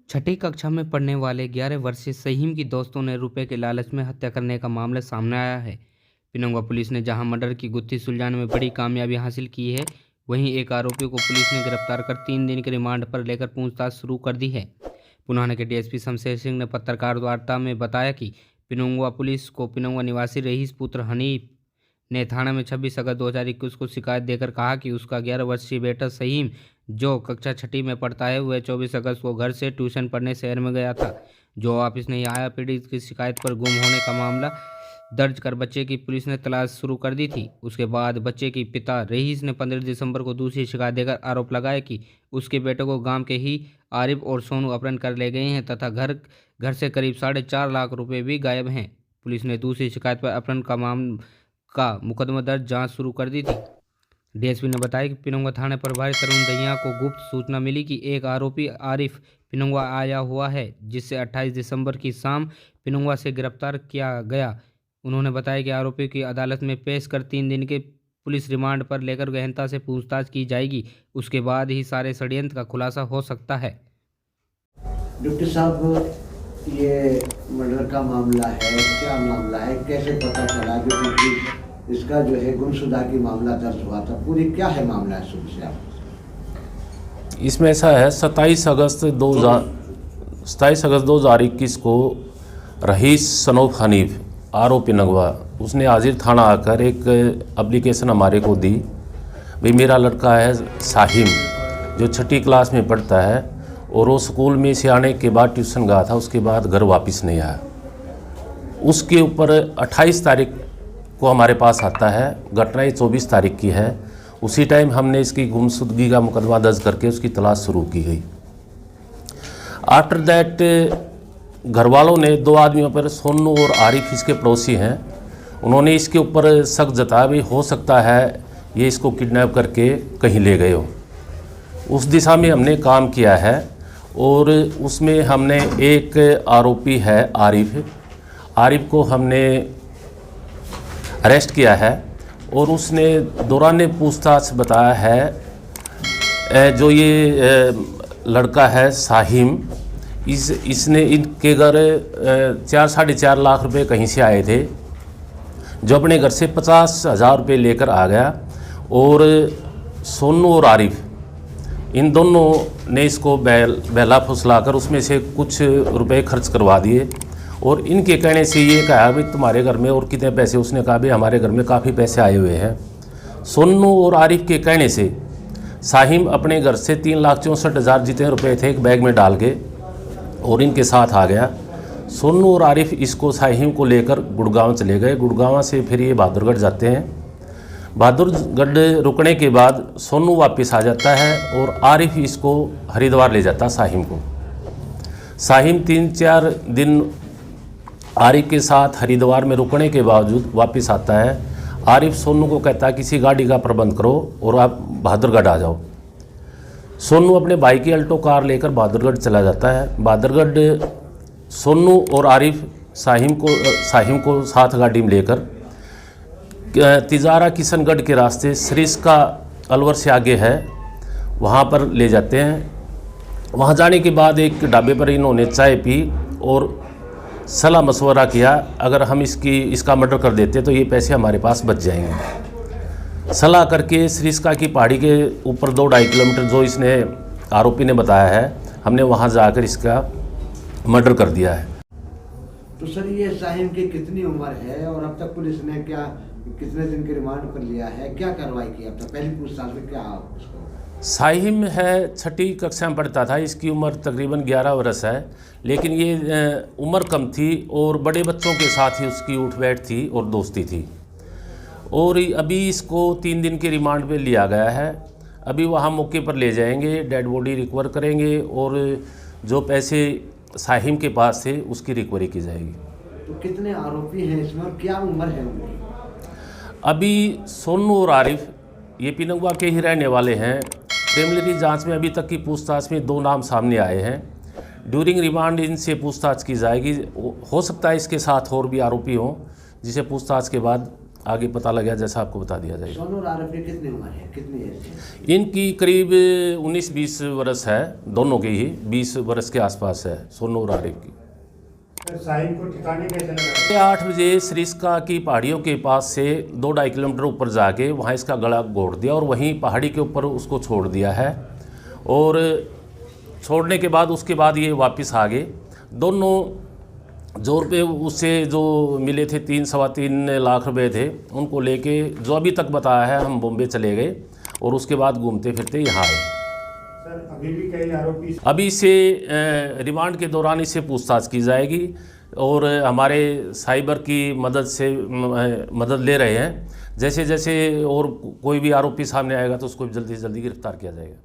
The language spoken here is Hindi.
छठी कक्षा में पढ़ने वाले 11 वर्षीय सहीम की दोस्तों ने रुपए के लालच में हत्या करने का मामला सामने आया है। पिनंगवा पुलिस ने जहां मर्डर की गुत्थी सुलझाने में बड़ी कामयाबी हासिल की है, वहीं एक आरोपी को पुलिस ने गिरफ्तार कर 3 दिन के रिमांड पर लेकर पूछताछ शुरू कर दी है। पुनाना के डीएसपी शमशेर सिंह ने पत्रकार वार्ता में बताया कि पिनंगवा पुलिस को पिनंगवा निवासी रईस पुत्र हनीफ ने थाना में 26 अगस्त 2021 को शिकायत देकर कहा कि उसका 11 वर्षीय बेटा सहीम, जो कक्षा छठी में पढ़ता है, वह 24 अगस्त को घर से ट्यूशन पढ़ने शहर में गया था, जो वापस नहीं आया। पीड़ित की शिकायत पर गुम होने का मामला दर्ज कर बच्चे की पुलिस ने तलाश शुरू कर दी थी। उसके बाद बच्चे के पिता रईस ने 15 दिसंबर को दूसरी शिकायत देकर आरोप लगाया कि उसके बेटे को गांव के ही आरिफ और सोनू अपहरण कर ले गए हैं तथा घर से करीब 4.5 लाख रुपए भी गायब हैं। पुलिस ने दूसरी शिकायत पर अपहरण का मुकदमा दर्ज जांच शुरू कर दी थी। डीएसपी ने बताया कि पिनंगवा थाने प्रभारी तरुण दहिया को गुप्त सूचना मिली कि एक आरोपी आरिफ पिनंगवा आया हुआ है, जिससे 28 दिसंबर की शाम पिनंगवा से गिरफ्तार किया गया। उन्होंने बताया कि आरोपी की अदालत में पेश कर 3 दिन के पुलिस रिमांड पर लेकर गहनता से पूछताछ की जाएगी। उसके बाद ही सारे षड्यंत्र का खुलासा हो सकता है। डिप्टी साहब, ये मर्डर का मामला है, क्या मामला है, कैसे पता चला? क्योंकि इसका जो है गुमशुदा की मामला दर्ज हुआ था, पूरी क्या है मामला है शुरू से आप? इसमें ऐसा है, 27 अगस्त 2021 को रईस सनोफ हनीफ आरोपी पिनंगवा, उसने हाजिर थाना आकर एक एप्लीकेशन हमारे को दी। भाई मेरा लड़का है साहिम, जो छठी क्लास में पढ़ता है और वो स्कूल में से आने के बाद ट्यूशन गया था, उसके बाद घर वापस नहीं आया। उसके ऊपर 28 तारीख को हमारे पास आता है, घटना ये 24 तारीख की है। उसी टाइम हमने इसकी गुमशुदगी का मुकदमा दर्ज करके उसकी तलाश शुरू की गई। आफ्टर दैट घर वालों ने 2 आदमियों पर, सोनू और आरिफ इसके पड़ोसी हैं, उन्होंने इसके ऊपर शक जताया भी हो सकता है ये इसको किडनैप करके कहीं ले गए हो। उस दिशा में हमने काम किया है और उसमें हमने एक आरोपी है आरिफ को हमने अरेस्ट किया है और उसने दौरान पूछताछ बताया है जो ये लड़का है साहिम, इसने इनके घर 4-4.5 लाख रुपए कहीं से आए थे, जो अपने घर से 50,000 रुपये लेकर आ गया। और सोनू और आरिफ, इन दोनों ने इसको बहला फुसलाकर उसमें से कुछ रुपए खर्च करवा दिए और इनके कहने से ये कहा भाई तुम्हारे घर में और कितने पैसे, उसने कहा भाई हमारे घर में काफ़ी पैसे आए हुए हैं। सोनू और आरिफ के कहने से साहिम अपने घर से 3,64,000 जितने रुपए थे एक बैग में डाल के और इनके साथ आ गया। सोनू और आरिफ इसको साहिम को लेकर गुड़गांव चले गए। गुड़गांव से फिर ये बहादुरगढ़ जाते हैं। बहादुरगढ़ रुकने के बाद सोनू वापस आ जाता है और आरिफ इसको हरिद्वार ले जाता साहिम को। साहिम 3-4 दिन आरिफ के साथ हरिद्वार में रुकने के बावजूद वापस आता है। आरिफ सोनू को कहता है किसी गाड़ी का प्रबंध करो और आप बहादुरगढ़ आ जाओ। सोनू अपने भाई की अल्टो कार लेकर बहादुरगढ़ चला जाता है। बहादुरगढ़ सोनू और आरिफ साहिम को साथ गाड़ी में लेकर तिजारा किशनगढ़ के रास्ते सरिस्का अलवर से आगे है, वहाँ पर ले जाते हैं। वहाँ जाने के बाद एक ढाबे पर इन्होंने चाय पी और सलाह मशवरा किया, अगर हम इसका मर्डर कर देते तो ये पैसे हमारे पास बच जाएंगे। सलाह करके सरिस्का की पहाड़ी के ऊपर 2-2.5 किलोमीटर जो इसने आरोपी ने बताया है, हमने वहाँ जाकर इसका मर्डर कर दिया है। तो सर, ये साहिम की कितनी उम्र है और अब तक पुलिस ने कितने दिन के रिमांड पर लिया है, क्या कार्रवाई की अब तक? पहली पूछताछ में क्या उसको? साहिम है, छठी कक्षा में पढ़ता था, इसकी उम्र तकरीबन 11 वर्ष है, लेकिन ये उम्र कम थी और बड़े बच्चों के साथ ही उसकी उठ बैठ थी और दोस्ती थी। और अभी इसको 3 दिन के रिमांड पे लिया गया है। अभी वहाँ मौके पर ले जाएंगे, डेड बॉडी रिकवर करेंगे और जो पैसे साहिम के पास थे उसकी रिकवरी की जाएगी। तो कितने आरोपी हैं इसमें और क्या उम्र है उनकी? अभी सोनू और आरिफ ये पिनंगवा के ही रहने वाले हैं। प्रिलिमिनरी जांच में अभी तक की पूछताछ में 2 नाम सामने आए हैं। ड्यूरिंग रिमांड इनसे पूछताछ की जाएगी। हो सकता है इसके साथ और भी आरोपी हों, जिसे पूछताछ के बाद आगे पता लग गया, जैसा आपको बता दिया जाएगा। सोनू और आरोपी कितनी उम्र है, कितनी एज है? इनकी करीब 19-20 वर्ष है, दोनों के ही 20 वर्ष के आसपास है, सोनू और आरिफ की। साहिब को ठिकाने कैसे लगा? 8 बजे सरिस्का की पहाड़ियों के पास से 2-2.5 किलोमीटर ऊपर जाके वहाँ इसका गला घोट दिया और वहीं पहाड़ी के ऊपर उसको छोड़ दिया है। और छोड़ने के बाद उसके बाद ये वापस आ गए। दोनों जो रुपये उससे जो मिले थे 3-3.25 लाख रुपए थे, उनको लेके जो अभी तक बताया है हम बॉम्बे चले गए और उसके बाद घूमते फिरते यहाँ आए। सर अभी भी कई आरोपी अभी इसे रिमांड के दौरान इसे पूछताछ की जाएगी और हमारे साइबर की मदद से मदद ले रहे हैं। जैसे जैसे और कोई भी आरोपी सामने आएगा तो उसको जल्दी से जल्दी गिरफ्तार किया जाएगा।